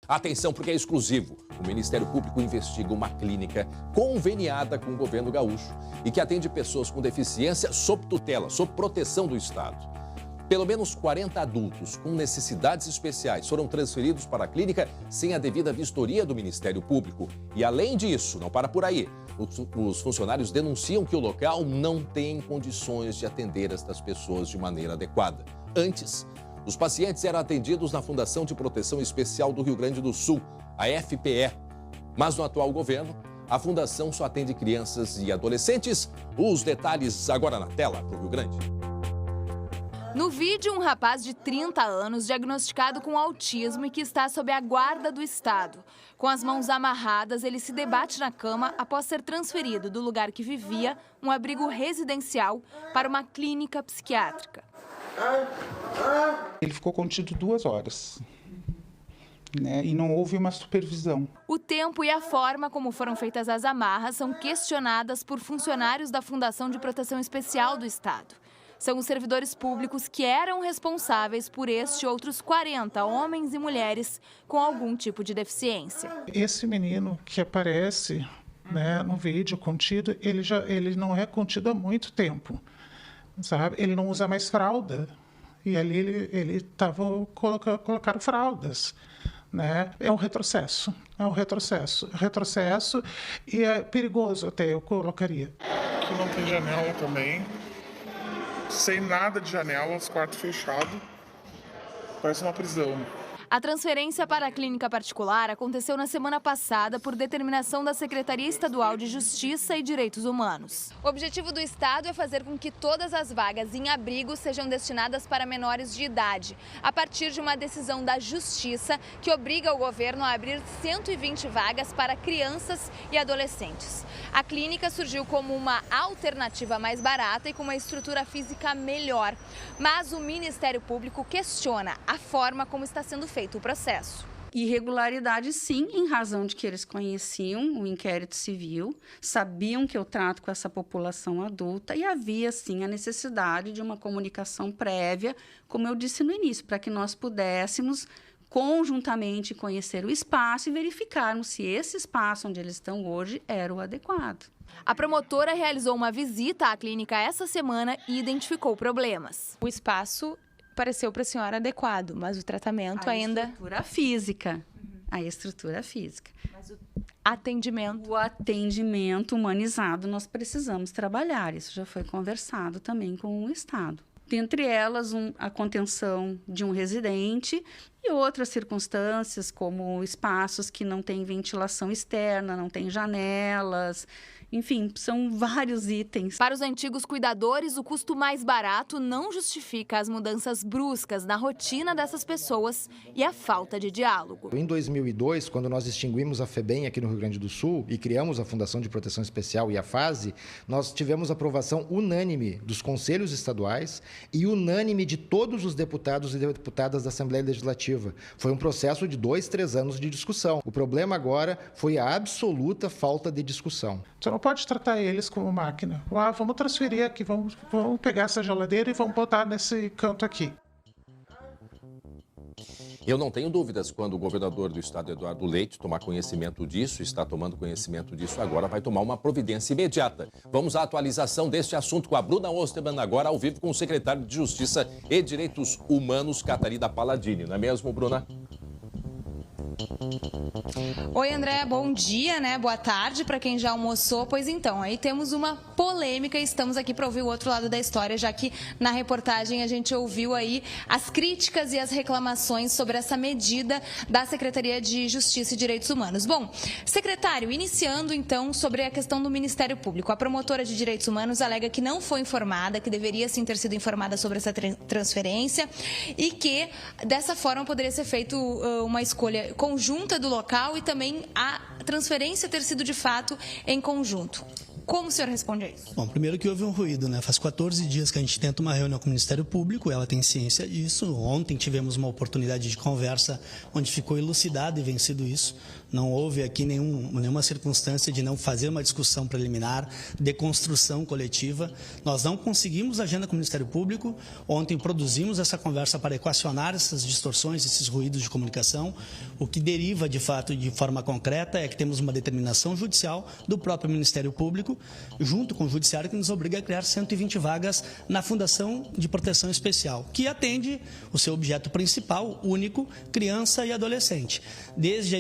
Atenção, porque é exclusivo. O Ministério Público investiga uma clínica conveniada com o governo gaúcho e que atende pessoas com deficiência sob tutela, sob proteção do Estado. Pelo menos 40 adultos com necessidades especiais foram transferidos para a clínica sem a devida vistoria do Ministério Público. E, além disso, não para por aí, os funcionários denunciam que o local não tem condições de atender estas pessoas de maneira adequada. Antes, os pacientes eram atendidos na Fundação de Proteção Especial do Rio Grande do Sul, a FPE. Mas no atual governo, a fundação só atende crianças e adolescentes. Os detalhes agora na tela para o Rio Grande. No vídeo, um rapaz de 30 anos, diagnosticado com autismo e que está sob a guarda do Estado. Com as mãos amarradas, ele se debate na cama após ser transferido do lugar que vivia, um abrigo residencial, para uma clínica psiquiátrica. Ele ficou contido 2 horas, né? E não houve uma supervisão. O tempo e a forma como foram feitas as amarras são questionadas por funcionários da Fundação de Proteção Especial do Estado. São os servidores públicos que eram responsáveis por este e outros 40 homens e mulheres com algum tipo de deficiência. Esse menino que aparece, né, no vídeo contido, ele não é contido há muito tempo, sabe? Ele não usa mais fralda e ali ele estava colocando fraldas, né? É um retrocesso, retrocesso e é perigoso até, eu colocaria. Aqui não tem janela também. Sem nada de janela, os quartos fechados. Parece uma prisão. A transferência para a clínica particular aconteceu na semana passada por determinação da Secretaria Estadual de Justiça e Direitos Humanos. O objetivo do Estado é fazer com que todas as vagas em abrigo sejam destinadas para menores de idade, a partir de uma decisão da Justiça que obriga o governo a abrir 120 vagas para crianças e adolescentes. A clínica surgiu como uma alternativa mais barata e com uma estrutura física melhor, mas o Ministério Público questiona a forma como está sendo feito o processo. Irregularidade, sim, em razão de que eles conheciam o inquérito civil, sabiam que eu trato com essa população adulta e havia, sim, a necessidade de uma comunicação prévia, como eu disse no início, para que nós pudéssemos conjuntamente conhecer o espaço e verificarmos se esse espaço onde eles estão hoje era o adequado. A promotora realizou uma visita à clínica essa semana e identificou problemas. O espaço pareceu para a senhora adequado, mas o tratamento ainda... A estrutura física. Mas o atendimento? O atendimento humanizado nós precisamos trabalhar, isso já foi conversado também com o Estado. Dentre elas, a contenção de um residente e outras circunstâncias, como espaços que não têm ventilação externa, não têm janelas, enfim, são vários itens. Para os antigos cuidadores, o custo mais barato não justifica as mudanças bruscas na rotina dessas pessoas e a falta de diálogo. Em 2002, quando nós extinguimos a FEBEM aqui no Rio Grande do Sul e criamos a Fundação de Proteção Especial e a FASE, nós tivemos aprovação unânime dos conselhos estaduais e unânime de todos os deputados e deputadas da Assembleia Legislativa. Foi um processo de 2, 3 anos de discussão. O problema agora foi a absoluta falta de discussão. Você não pode tratar eles como máquina. Vamos transferir aqui, vamos pegar essa geladeira e vamos botar nesse canto aqui. Eu não tenho dúvidas, quando o governador do estado, Eduardo Leite, tomar conhecimento disso, está tomando conhecimento disso agora, vai tomar uma providência imediata. Vamos à atualização deste assunto com a Bruna Osterman, agora ao vivo com o secretário de Justiça e Direitos Humanos, Catarina Palladini. Não é mesmo, Bruna? Oi, André, bom dia, né? Boa tarde para quem já almoçou. Pois então, aí temos uma polêmica e estamos aqui para ouvir o outro lado da história, já que na reportagem a gente ouviu aí as críticas e as reclamações sobre essa medida da Secretaria de Justiça e Direitos Humanos. Bom, secretário, iniciando então sobre a questão do Ministério Público. A promotora de Direitos Humanos alega que não foi informada, que deveria sim ter sido informada sobre essa transferência e que dessa forma poderia ser feito uma escolha conjunta do local e também a transferência ter sido de fato em conjunto. Como o senhor responde a isso? Bom, primeiro que houve um ruído, né? Faz 14 dias que a gente tenta uma reunião com o Ministério Público, ela tem ciência disso. Ontem tivemos uma oportunidade de conversa onde ficou elucidado e vencido isso. não houve aqui nenhuma circunstância de não fazer uma discussão preliminar, de construção coletiva. Nós não conseguimos agenda com o Ministério Público. Ontem produzimos essa conversa para equacionar essas distorções, esses ruídos de comunicação. O que deriva, de fato, de forma concreta, é que temos uma determinação judicial do próprio Ministério Público, junto com o Judiciário, que nos obriga a criar 120 vagas na Fundação de Proteção Especial, que atende o seu objeto principal, único, criança e adolescente. Desde a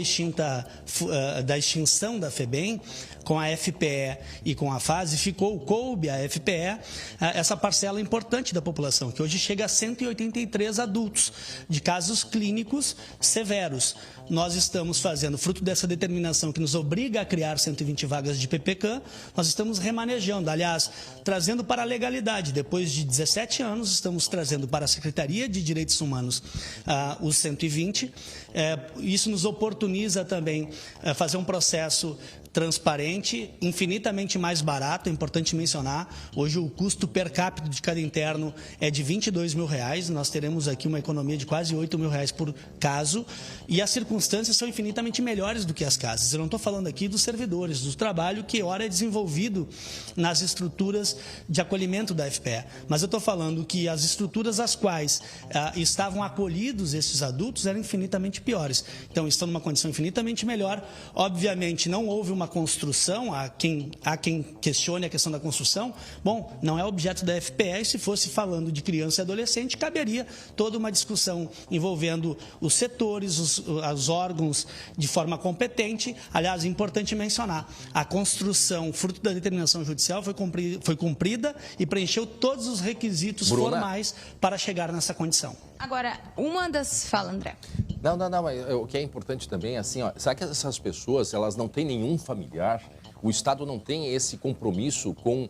extinção da FEBEM, com a FPE e com a FASE, coube a FPE essa parcela importante da população, que hoje chega a 183 adultos, de casos clínicos severos. Nós estamos fazendo, fruto dessa determinação que nos obriga a criar 120 vagas de PPCAM, nós estamos remanejando, aliás, trazendo para a legalidade. Depois de 17 anos, estamos trazendo para a Secretaria de Direitos Humanos os 120. Isso nos oportuniza também fazer um processo transparente, infinitamente mais barato, é importante mencionar. Hoje o custo per capita de cada interno é de R$22 mil, nós teremos aqui uma economia de quase R$8 mil por caso, e as circunstâncias são infinitamente melhores do que as casas. Eu não estou falando aqui dos servidores, do trabalho que ora é desenvolvido nas estruturas de acolhimento da FPE, mas eu estou falando que as estruturas às quais estavam acolhidos esses adultos eram infinitamente piores. Então, estão numa condição infinitamente melhor. Obviamente, não houve uma construção, há quem questione a questão da construção. Bom, não é objeto da FPE, e se fosse falando de criança e adolescente, caberia toda uma discussão envolvendo os setores, os órgãos de forma competente. Aliás, é importante mencionar, a construção, fruto da determinação judicial, foi cumprida e preencheu todos os requisitos formais para chegar nessa condição. Agora, uma das... Fala, André. Não, mas o que é importante também é assim, sabe que essas pessoas, elas não têm nenhum familiar, o Estado não tem esse compromisso com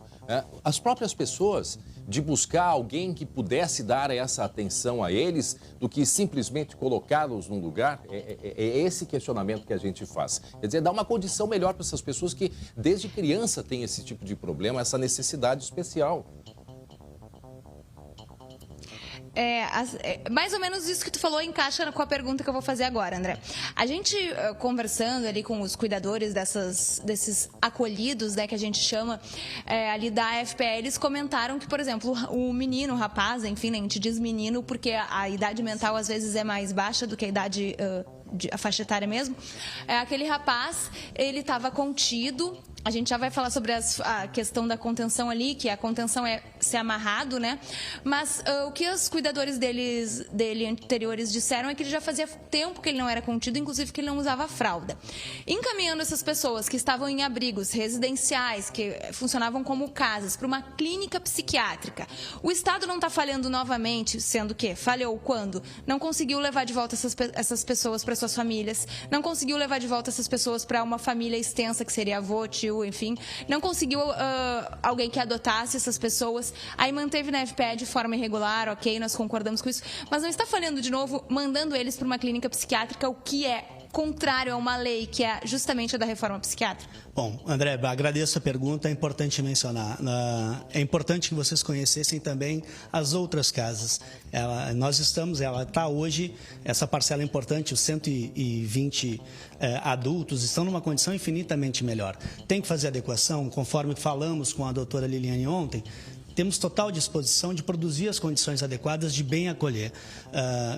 as próprias pessoas de buscar alguém que pudesse dar essa atenção a eles do que simplesmente colocá-los num lugar? É esse questionamento que a gente faz. Quer dizer, dar uma condição melhor para essas pessoas que desde criança têm esse tipo de problema, essa necessidade especial. Mais ou menos isso que tu falou encaixa com a pergunta que eu vou fazer agora, André. A gente, conversando ali com os cuidadores desses acolhidos, né, que a gente chama ali da FPE, eles comentaram que, por exemplo, o menino, o rapaz, enfim, né, a gente diz menino porque a idade mental às vezes é mais baixa do que a idade... a faixa etária mesmo, aquele rapaz, ele estava contido. A gente já vai falar sobre a questão da contenção ali, que a contenção é ser amarrado, né? Mas o que os cuidadores dele anteriores disseram é que ele já fazia tempo que ele não era contido, inclusive que ele não usava fralda. Encaminhando essas pessoas que estavam em abrigos residenciais, que funcionavam como casas, para uma clínica psiquiátrica, o Estado não está falhando novamente, sendo que falhou quando? Não conseguiu levar de volta essas pessoas para suas famílias, não conseguiu levar de volta essas pessoas para uma família extensa, que seria avô, tio, enfim, não conseguiu alguém que adotasse essas pessoas, aí manteve na FPE de forma irregular, ok, nós concordamos com isso, mas não está falhando de novo, mandando eles para uma clínica psiquiátrica, o que é contrário a uma lei que é justamente a da reforma psiquiátrica? Bom, André, agradeço a pergunta, é importante mencionar. É importante que vocês conhecessem também as outras casas. Ela está hoje, essa parcela importante, os 120 adultos estão numa condição infinitamente melhor. Tem que fazer adequação, conforme falamos com a doutora Liliane ontem. Temos total disposição de produzir as condições adequadas de bem acolher,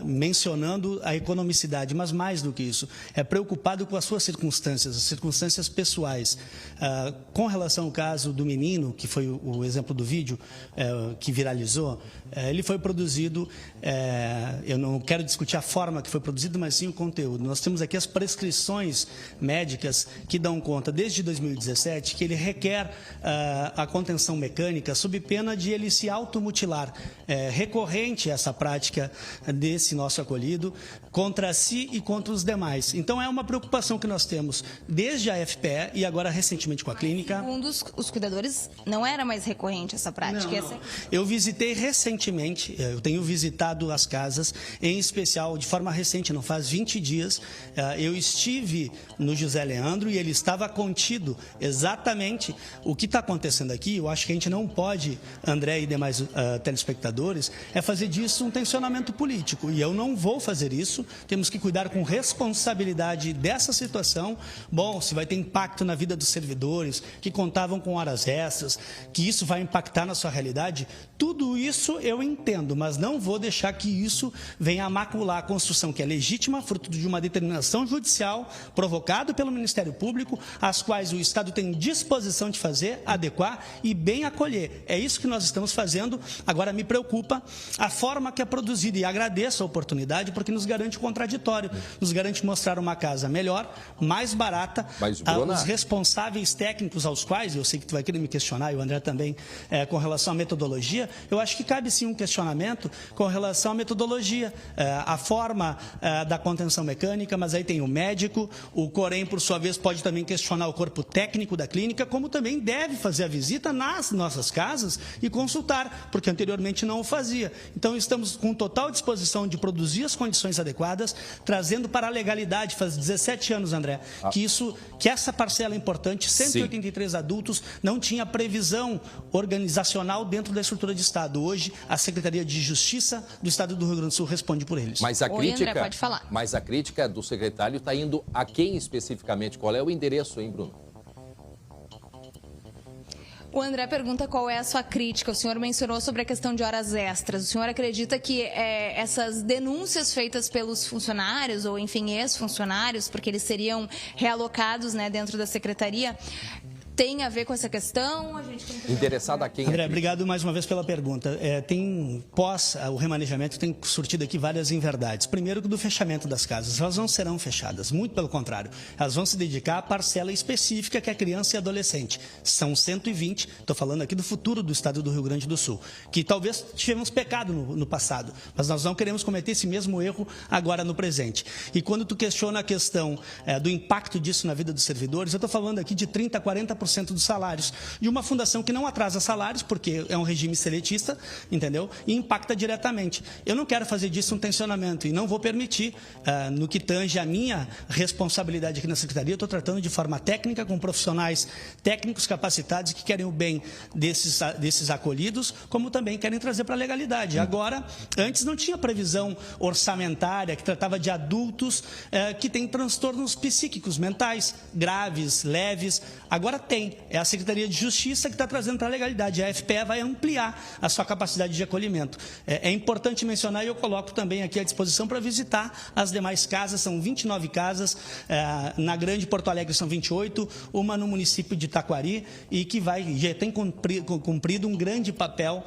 mencionando a economicidade, mas mais do que isso, é preocupado com as suas circunstâncias, as circunstâncias pessoais. Com relação ao caso do menino, que foi o exemplo do vídeo que viralizou, ele foi produzido, eu não quero discutir a forma que foi produzido, mas sim o conteúdo. Nós temos aqui as prescrições médicas que dão conta, desde 2017, que ele requer a contenção mecânica sob pena de ele se automutilar. É recorrente essa prática desse nosso acolhido contra si e contra os demais. Então, é uma preocupação que nós temos desde a FPE e agora recentemente com a clínica. Segundo os cuidadores, não era mais recorrente essa prática? Não. Eu visitei recentemente, eu tenho visitado as casas, em especial, de forma recente, não faz 20 dias, eu estive no José Leandro e ele estava contido. Exatamente o que está acontecendo aqui, eu acho que a gente não pode André e demais telespectadores, é fazer disso um tensionamento político. E eu não vou fazer isso. Temos que cuidar com responsabilidade dessa situação. Bom, se vai ter impacto na vida dos servidores, que contavam com horas extras, que isso vai impactar na sua realidade, tudo isso eu entendo, mas não vou deixar que isso venha a macular a construção que é legítima, fruto de uma determinação judicial provocada pelo Ministério Público, as quais o Estado tem disposição de fazer, adequar e bem acolher. É isso que nós estamos fazendo. Agora, me preocupa a forma que é produzida e agradeço a oportunidade porque nos garante o contraditório, nos garante mostrar uma casa melhor, mais barata. Mas, Bruna... Os responsáveis técnicos aos quais, eu sei que tu vai querer me questionar, e o André também, com relação à metodologia, eu acho que cabe sim um questionamento com relação à metodologia, a forma da contenção mecânica, mas aí tem o médico, o Corém, por sua vez, pode também questionar o corpo técnico da clínica, como também deve fazer a visita nas nossas casas e consultar, porque anteriormente não o fazia. Então, estamos com total disposição de produzir as condições adequadas, trazendo para a legalidade, faz 17 anos, André, que essa parcela importante, 183 adultos, não tinha previsão organizacional dentro da estrutura de Estado. Hoje, a Secretaria de Justiça do Estado do Rio Grande do Sul responde por eles. Mas a crítica, André, pode falar. Mas a crítica do secretário está indo a quem especificamente? Qual é o endereço, hein, Bruno? O André pergunta qual é a sua crítica. O senhor mencionou sobre a questão de horas extras. O senhor acredita que essas denúncias feitas pelos funcionários, ou enfim, ex-funcionários, porque eles seriam realocados, né, dentro da secretaria, tem a ver com essa questão? Interessado a quem? André, obrigado mais uma vez pela pergunta. O remanejamento tem surtido aqui várias inverdades. Primeiro, do fechamento das casas. Elas não serão fechadas, muito pelo contrário. Elas vão se dedicar à parcela específica que é criança e adolescente. São 120, estou falando aqui do futuro do Estado do Rio Grande do Sul, que talvez tivemos pecado no passado, mas nós não queremos cometer esse mesmo erro agora no presente. E quando tu questiona a questão do impacto disso na vida dos servidores, eu estou falando aqui de 30% a 40% dos salários, de uma fundação que não atrasa salários, porque é um regime seletista, entendeu? E impacta diretamente. Eu não quero fazer disso um tensionamento e não vou permitir, no que tange a minha responsabilidade aqui na Secretaria, eu estou tratando de forma técnica, com profissionais técnicos capacitados que querem o bem desses acolhidos, como também querem trazer para a legalidade. Agora, antes não tinha previsão orçamentária que tratava de adultos que têm transtornos psíquicos, mentais, graves, leves. Agora tem. É a Secretaria de Justiça que está trazendo para a legalidade. A FPE vai ampliar a sua capacidade de acolhimento. É importante mencionar, e eu coloco também aqui à disposição para visitar as demais casas. São 29 casas, na Grande Porto Alegre são 28, uma no município de Taquari, e que já tem cumprido um grande papel,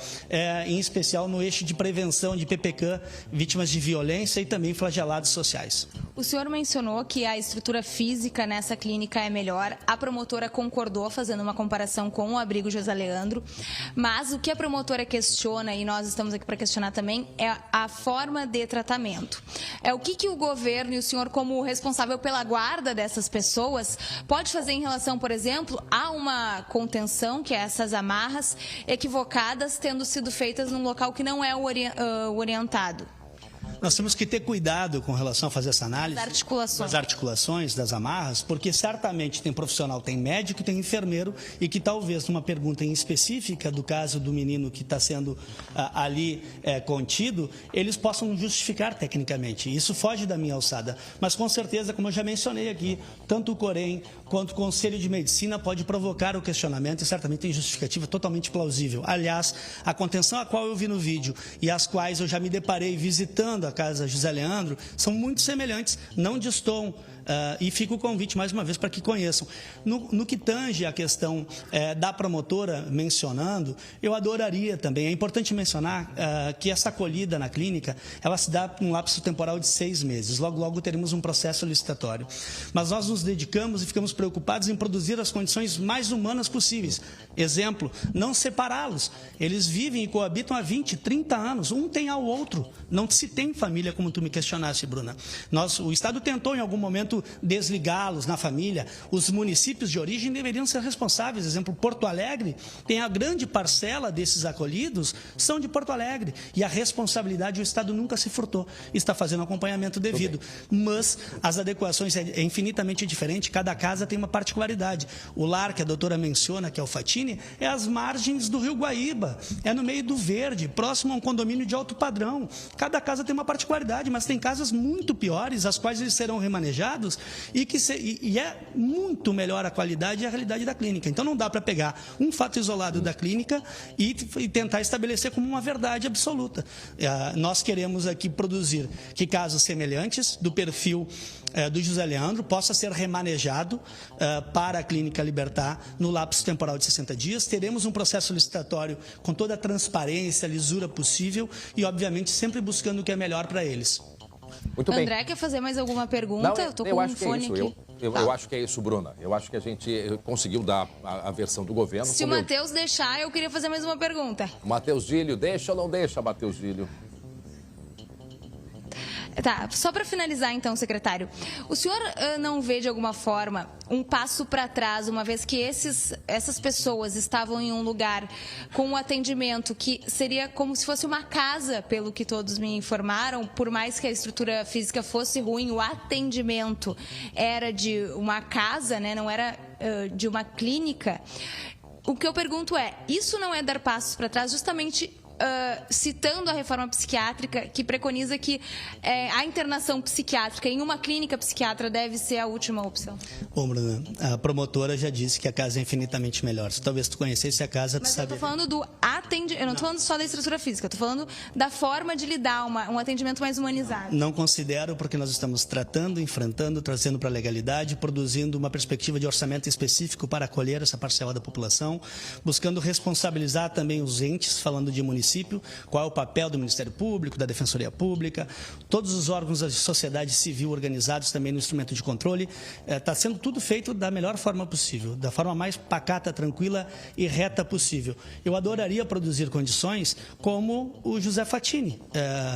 em especial no eixo de prevenção de PPK, vítimas de violência e também flagelados sociais. O senhor mencionou que a estrutura física nessa clínica é melhor. A promotora concordou, fazendo uma comparação com o abrigo José Leandro, mas o que a promotora questiona, e nós estamos aqui para questionar também, é a forma de tratamento. O que o governo e o senhor, como responsável pela guarda dessas pessoas, pode fazer em relação, por exemplo, a uma contenção, que é essas amarras equivocadas tendo sido feitas num local que não é o orientado? Nós temos que ter cuidado com relação a fazer essa análise das articulações, das amarras, porque certamente tem profissional, tem médico, tem enfermeiro, e que talvez numa pergunta em específica do caso do menino que está sendo ali contido, eles possam justificar tecnicamente. Isso foge da minha alçada. Mas com certeza, como eu já mencionei aqui, tanto o Corém quanto o Conselho de Medicina pode provocar o questionamento e certamente tem justificativa totalmente plausível. Aliás, a contenção a qual eu vi no vídeo e as quais eu já me deparei visitando a casa José Leandro são muito semelhantes, não destoam. E fica o convite, mais uma vez, para que conheçam. No que tange a questão da promotora mencionando, eu adoraria também, é importante mencionar que essa acolhida na clínica, ela se dá num lapso temporal de 6 meses. Logo, logo teremos um processo licitatório. Mas nós nos dedicamos e ficamos preocupados em produzir as condições mais humanas possíveis. Exemplo, não separá-los. Eles vivem e coabitam há 20, 30 anos. Um tem ao outro. Não se tem família, como tu me questionaste, Bruna. O Estado tentou, em algum momento, portanto, desligá-los na família. Os municípios de origem deveriam ser responsáveis. Exemplo, Porto Alegre tem a grande parcela desses acolhidos, são de Porto Alegre. E a responsabilidade, o Estado nunca se furtou. Está fazendo acompanhamento devido. Mas as adequações é infinitamente diferente, cada casa tem uma particularidade. O lar que a doutora menciona, que é o Fatini, é às margens do Rio Guaíba, é no meio do Verde, próximo a um condomínio de alto padrão. Cada casa tem uma particularidade, mas tem casas muito piores, as quais eles serão remanejados e é muito melhor a qualidade e a realidade da clínica. Então não dá para pegar um fato isolado da clínica e tentar estabelecer como uma verdade absoluta. Nós queremos aqui produzir que casos semelhantes do perfil do José Leandro possa ser remanejado para a Clínica Libertar no lapso temporal de 60 dias. Teremos um processo licitatório com toda a transparência, lisura possível e, obviamente, sempre buscando o que é melhor para eles. Muito bem. André, quer fazer mais alguma pergunta? Não, eu estou com um fone aqui. Eu acho que é isso, Bruna. Eu acho que a gente conseguiu dar a versão do governo. Se o Matheus deixar, eu queria fazer mais uma pergunta. Matheus Dílio, deixa ou não deixa, Matheus Dílio? Tá, só para finalizar então, secretário, o senhor não vê de alguma forma um passo para trás, uma vez que essas pessoas estavam em um lugar com um atendimento que seria como se fosse uma casa, pelo que todos me informaram, por mais que a estrutura física fosse ruim, o atendimento era de uma casa, né, não era de uma clínica. O que eu pergunto é, isso não é dar passos para trás justamente citando a reforma psiquiátrica, que preconiza que a internação psiquiátrica em uma clínica psiquiátrica deve ser a última opção? Bom, Bruna, a promotora já disse que a casa é infinitamente melhor. Se talvez tu conhecesse a casa, tu sabe. Eu estou falando do atendimento, eu não estou falando só da estrutura física, eu estou falando da forma de lidar, um atendimento mais humanizado. Não considero, porque nós estamos tratando, enfrentando, trazendo para a legalidade, produzindo uma perspectiva de orçamento específico para acolher essa parcela da população, buscando responsabilizar também os entes, falando de município, qual é o papel do Ministério Público, da Defensoria Pública, todos os órgãos da sociedade civil organizados também no instrumento de controle. Está sendo tudo feito da melhor forma possível, da forma mais pacata, tranquila e reta possível. Eu adoraria produzir condições como o José Fatini,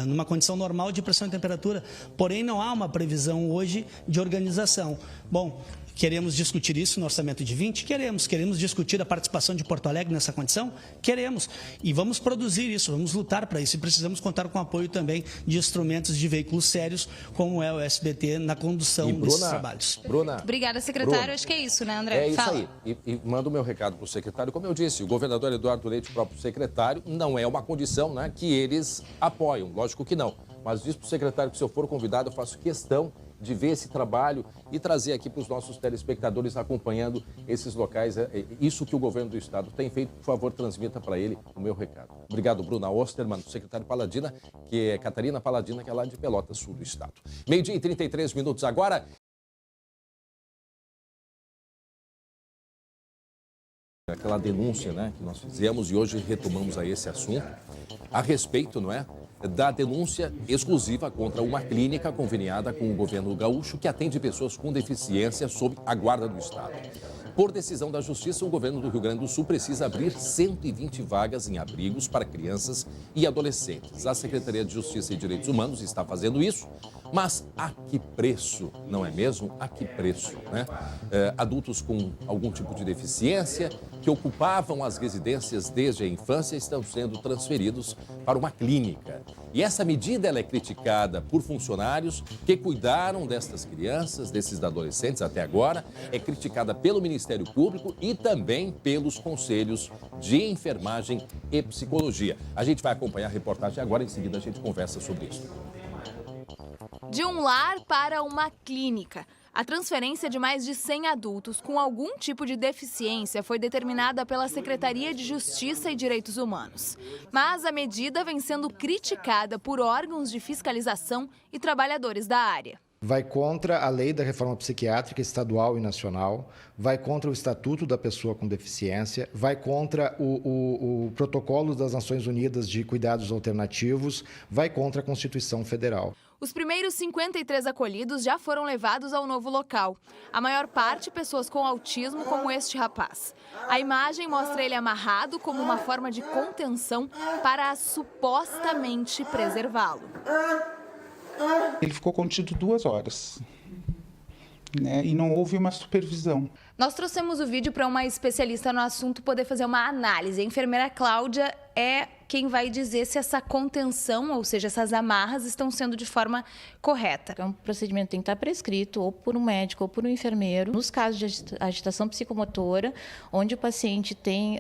numa condição normal de pressão e temperatura, porém não há uma previsão hoje de organização. Bom, queremos discutir isso no orçamento de 20? Queremos discutir a participação de Porto Alegre nessa condição? Queremos. E vamos produzir isso, vamos lutar para isso. E precisamos contar com o apoio também de instrumentos de veículos sérios, como é o SBT, na condução desses trabalhos. Bruna, obrigada, secretário. Bruna, acho que é isso, né, André? É isso Fala. aí. E mando o meu recado para o secretário. Como eu disse, o governador Eduardo Leite, o próprio secretário, não é uma condição, né, que eles apoiam. Lógico que não. Mas diz para o secretário que, se eu for convidado, eu faço questão de ver esse trabalho e trazer aqui para os nossos telespectadores acompanhando esses locais. Isso que o governo do estado tem feito, por favor, transmita para ele o meu recado. Obrigado, Bruna Osterman, secretário Paladina, que é Catarina Paladina, que é lá de Pelotas, sul do estado. 12h e 33 minutos agora. Aquela denúncia, né, que nós fizemos e hoje retomamos aí esse assunto a respeito, não é, da denúncia exclusiva contra uma clínica conveniada com o governo gaúcho que atende pessoas com deficiência sob a guarda do Estado. Por decisão da Justiça, o governo do Rio Grande do Sul precisa abrir 120 vagas em abrigos para crianças e adolescentes. A Secretaria de Justiça e Direitos Humanos está fazendo isso, mas a que preço, não é mesmo? A que preço, né? Adultos com algum tipo de deficiência que ocupavam as residências desde a infância estão sendo transferidos para uma clínica. E essa medida ela é criticada por funcionários que cuidaram destas crianças, desses adolescentes até agora, é criticada pelo Ministério Público e também pelos conselhos de enfermagem e psicologia. A gente vai acompanhar a reportagem agora, em seguida a gente conversa sobre isso. De um lar para uma clínica. A transferência de mais de 100 adultos com algum tipo de deficiência foi determinada pela Secretaria de Justiça e Direitos Humanos. Mas a medida vem sendo criticada por órgãos de fiscalização e trabalhadores da área. Vai contra a lei da reforma psiquiátrica estadual e nacional, vai contra o Estatuto da Pessoa com Deficiência, vai contra o protocolo das Nações Unidas de Cuidados Alternativos, vai contra a Constituição Federal. Os primeiros 53 acolhidos já foram levados ao novo local. A maior parte, pessoas com autismo, como este rapaz. A imagem mostra ele amarrado como uma forma de contenção para supostamente preservá-lo. Ele ficou contido 2 horas. né? E não houve uma supervisão. Nós trouxemos o vídeo para uma especialista no assunto poder fazer uma análise. A enfermeira Cláudia é quem vai dizer se essa contenção, ou seja, essas amarras, estão sendo de forma correta. É um procedimento que tem que estar prescrito ou por um médico ou por um enfermeiro. Nos casos de agitação psicomotora, onde o paciente tem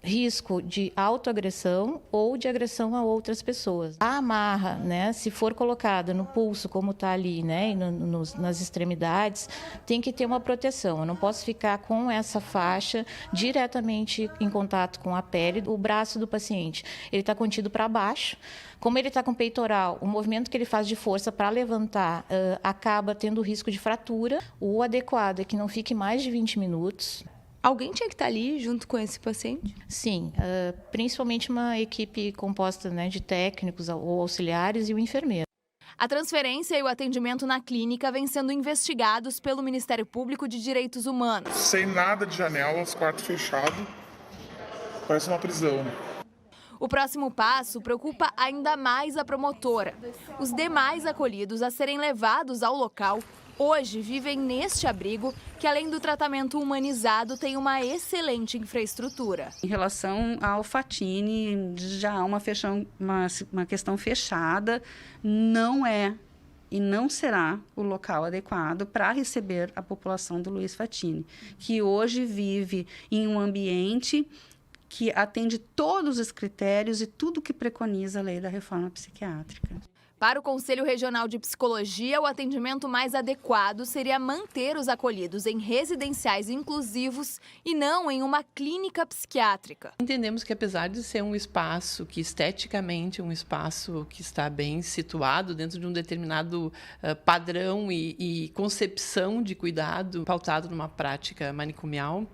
risco de autoagressão ou de agressão a outras pessoas. A amarra, né, se for colocada no pulso, como está ali, né, e nas extremidades, tem que ter uma proteção. Eu não posso ficar com essa faixa diretamente em contato com a pele, o braço do paciente. Ele está contido para baixo. Como ele está com peitoral, o movimento que ele faz de força para levantar acaba tendo risco de fratura. O adequado é que não fique mais de 20 minutos. Alguém tinha que estar ali junto com esse paciente? Sim, principalmente uma equipe composta, né, de técnicos ou auxiliares e o enfermeiro. A transferência e o atendimento na clínica vêm sendo investigados pelo Ministério Público de Direitos Humanos. Sem nada de janelas, quarto fechado. Parece uma prisão. O próximo passo preocupa ainda mais a promotora. Os demais acolhidos a serem levados ao local hoje vivem neste abrigo, que além do tratamento humanizado, tem uma excelente infraestrutura. Em relação ao Fatini, já há uma questão fechada, não é e não será o local adequado para receber a população do Luiz Fatini, que hoje vive em um ambiente que atende todos os critérios e tudo que preconiza a lei da reforma psiquiátrica. Para o Conselho Regional de Psicologia, o atendimento mais adequado seria manter os acolhidos em residenciais inclusivos e não em uma clínica psiquiátrica. Entendemos que, apesar de ser um espaço que esteticamente é um espaço que está bem situado dentro de um determinado padrão e concepção de cuidado pautado numa prática manicomial,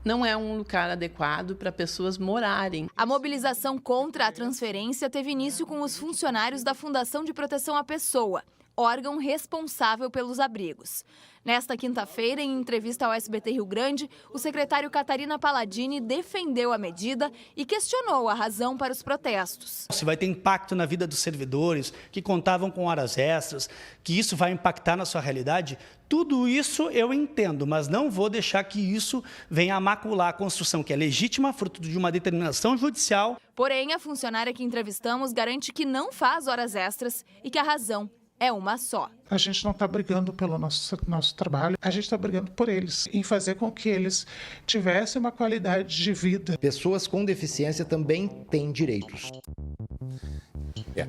não é um lugar adequado para pessoas morarem. A mobilização contra a transferência teve início com os funcionários da Fundação de Proteção à Pessoa, órgão responsável pelos abrigos. Nesta quinta-feira, em entrevista ao SBT Rio Grande, o secretário Catarina Palladini defendeu a medida e questionou a razão para os protestos. Se vai ter impacto na vida dos servidores, que contavam com horas extras, que isso vai impactar na sua realidade, tudo isso eu entendo, mas não vou deixar que isso venha a macular a construção, que é legítima, fruto de uma determinação judicial. Porém, a funcionária que entrevistamos garante que não faz horas extras e que a razão é uma só. A gente não está brigando pelo nosso trabalho, a gente está brigando por eles, em fazer com que eles tivessem uma qualidade de vida. Pessoas com deficiência também têm direitos.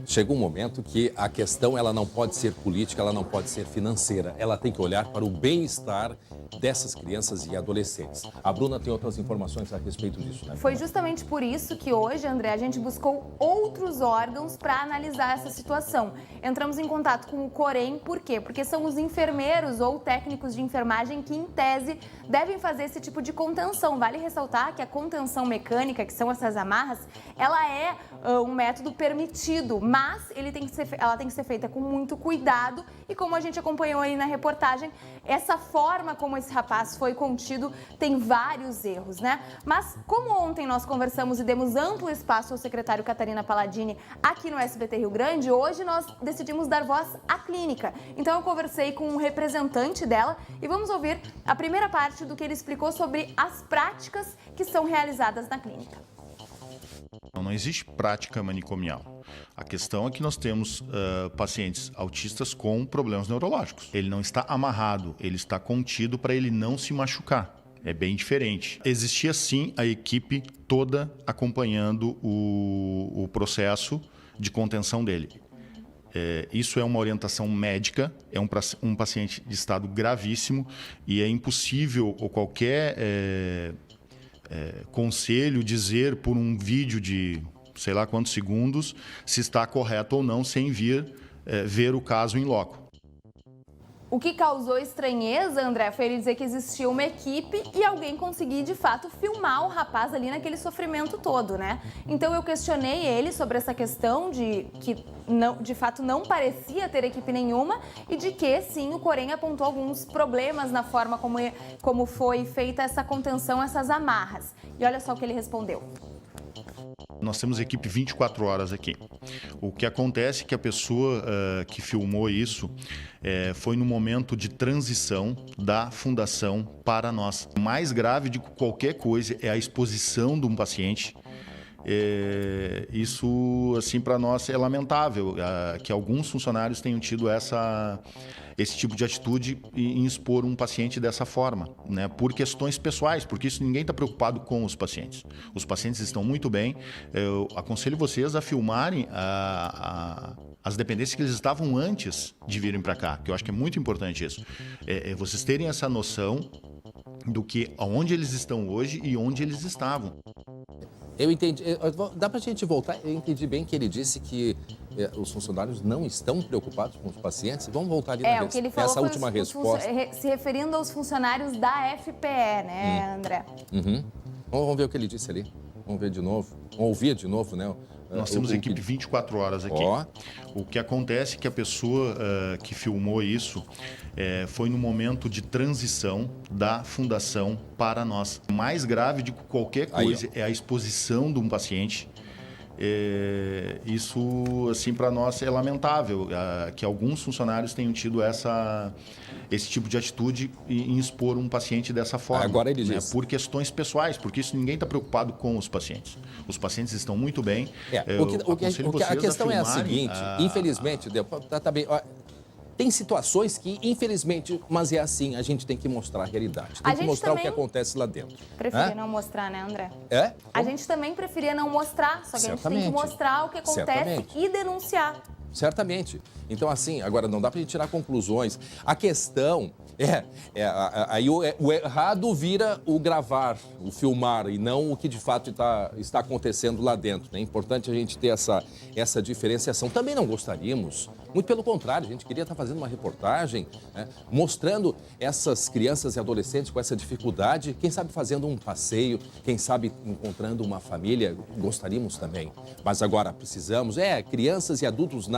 Chega um momento que a questão ela não pode ser política, ela não pode ser financeira. Ela tem que olhar para o bem-estar dessas crianças e adolescentes. A Bruna tem outras informações a respeito disso, né? Foi justamente por isso que hoje, André, a gente buscou outros órgãos para analisar essa situação. Entramos em contato com o Corém, por quê? Porque são os enfermeiros ou técnicos de enfermagem que, em tese, devem fazer esse tipo de contenção. Vale ressaltar que a contenção mecânica, que são essas amarras, ela é um método permitido, mas ela tem que ser feita com muito cuidado e, como a gente acompanhou aí na reportagem, essa forma como esse rapaz foi contido tem vários erros, né? Mas como ontem nós conversamos e demos amplo espaço ao secretário Catarina Palladini aqui no SBT Rio Grande, hoje nós decidimos dar voz à clínica. Então eu conversei com um representante dela e vamos ouvir a primeira parte do que ele explicou sobre as práticas que são realizadas na clínica. Não existe prática manicomial. A questão é que nós temos pacientes autistas com problemas neurológicos. Ele não está amarrado, ele está contido para ele não se machucar. É bem diferente. Existia sim a equipe toda acompanhando o processo de contenção dele. Isso é uma orientação médica, é um paciente de estado gravíssimo e é impossível ou qualquer conselho dizer por um vídeo de sei lá quantos segundos se está correto ou não sem vir ver o caso em loco. O que causou estranheza, André, foi ele dizer que existia uma equipe e alguém conseguir, de fato, filmar o rapaz ali naquele sofrimento todo, né? Então eu questionei ele sobre essa questão de que, de fato, não parecia ter equipe nenhuma e de que, sim, o Corém apontou alguns problemas na forma como foi feita essa contenção, essas amarras. E olha só o que ele respondeu. Nós temos equipe 24 horas aqui. O que acontece é que a pessoa que filmou isso foi no momento de transição da fundação para nós. O mais grave de qualquer coisa é a exposição de um paciente. Isso, assim, para nós é lamentável que alguns funcionários tenham tido esse tipo de atitude em expor um paciente dessa forma, né? Por questões pessoais, porque isso ninguém está preocupado com os pacientes. Os pacientes estão muito bem. Eu aconselho vocês a filmarem as dependências que eles estavam antes de virem para cá, que eu acho que é muito importante isso. Vocês terem essa noção do que aonde eles estão hoje e onde eles estavam. Eu entendi. Dá para a gente voltar? Eu entendi bem que ele disse que os funcionários não estão preocupados com os pacientes. Vamos voltar ali o que ele falou nessa última resposta. Se referindo aos funcionários da FPE, né, André? Uhum. Vamos ver o que ele disse ali. Vamos ver de novo. Vamos ouvir de novo, né? Nós temos equipe 24 horas aqui. O que acontece é que a pessoa que filmou isso foi no momento de transição da fundação para nós. O mais grave de qualquer coisa é a exposição de um paciente. Isso, assim, para nós é lamentável que alguns funcionários tenham tido esse tipo de atitude em expor um paciente dessa forma. Agora ele diz. Por questões pessoais, porque isso ninguém está preocupado com os pacientes. Os pacientes estão muito bem. A questão é a seguinte, infelizmente, tá bem. Tem situações que, infelizmente, mas é assim, a gente tem que mostrar a realidade. Tem que mostrar o que acontece lá dentro. Preferia não mostrar, né, André? A gente também preferia não mostrar, só que a gente tem que mostrar o que acontece e denunciar. Certamente. Então, assim, agora não dá pra gente tirar conclusões. A questão aí o errado vira o gravar, o filmar, e não o que de fato está acontecendo lá dentro. É importante a gente ter essa diferenciação. Também não gostaríamos, muito pelo contrário, a gente queria estar fazendo uma reportagem, né, mostrando essas crianças e adolescentes com essa dificuldade, quem sabe fazendo um passeio, quem sabe encontrando uma família, gostaríamos também. Mas agora precisamos, crianças e adultos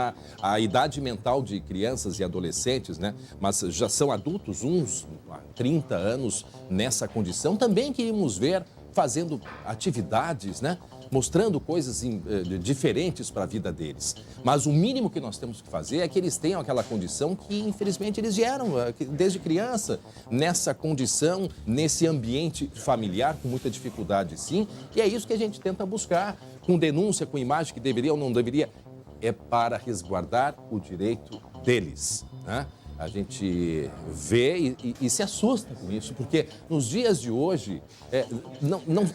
a idade mental de crianças e adolescentes, né, mas já são adultos, uns há 30 anos nessa condição, também queríamos ver fazendo atividades, né? Mostrando coisas diferentes para a vida deles. Mas o mínimo que nós temos que fazer é que eles tenham aquela condição que, infelizmente, eles vieram desde criança, nessa condição, nesse ambiente familiar, com muita dificuldade, sim. E é isso que a gente tenta buscar, com denúncia, com imagem que deveria ou não deveria, é para resguardar o direito deles, né? A gente vê e se assusta com isso, porque nos dias de hoje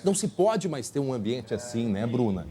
não se pode mais ter um ambiente assim, né, Bruna?